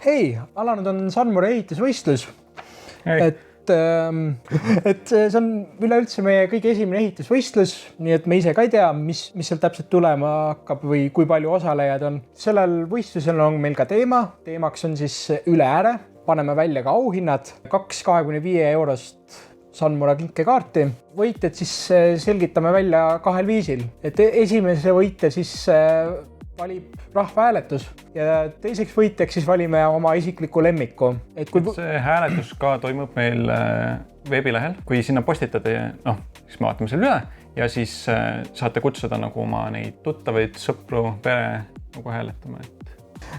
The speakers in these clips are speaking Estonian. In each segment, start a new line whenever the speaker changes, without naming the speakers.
Ei, alanud on Sunmori ehitusvõistlus. Et see on üleüldse meie kõige esimene ehitusvõistlus, nii et me ise ka ei tea, mis seal täpselt tulema hakkab või kui palju osalejad on. Sellel võistlusel on meil ka teemaks on siis üle ääre, paneme välja ka auhinnad, 2 25 eurost Sunmora kinkekaarti. Võitjad siis selgitame välja 2 viisil, et esimese võitja siis valib rahvahääletus ja teiseks võitjaks siis valime oma isikliku lemmiku.
See hääletus ka toimub meil veebilehel, kui sinna postitate, siis me vaatame selle üle ja siis saate kutsuda nagu oma neid tuttavaid, sõpru, pere nagu hääletama.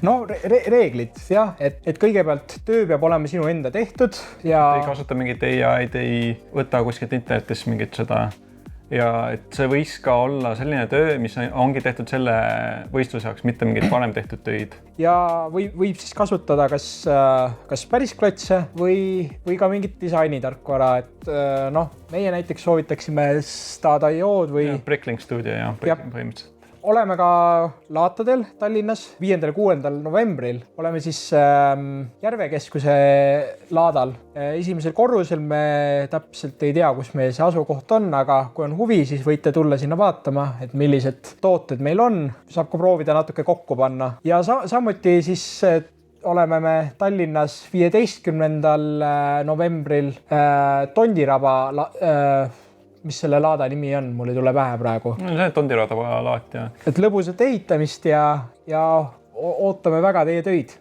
No reeglid, jah, et kõigepealt töö peab olema sinu enda tehtud ja
ei kasuta mingit AI-d, ei võta kuskilt internetis mingit seda. Ja et see võis ka olla selline töö, mis ongi tehtud selle võistluse jaoks, mitte mingid varem tehtud töid.
Ja võib siis kasutada kas päris klotse või ka mingit disainitarkvara, et meie näiteks soovitaksime Stad.io-d või
Bricklink Studio ja põhimõtteliselt.
Oleme ka laatadel Tallinnas 5.–6. novembril. Oleme siis Järvekeskuse laadal. Esimesel korrusel me täpselt ei tea, kus meie see asukoht on, aga kui on huvi, siis võite tulla sinna vaatama, et millised tooted meil on. Saab ka proovida natuke kokku panna. Ja samuti siis oleme me Tallinnas 15. novembril Tondiraba mis selle laada nimi on, mul ei tule pähe praegu.
See on Tondiraba laat, jah.
Et lõbusat ehitamist ja ootame väga teie töid.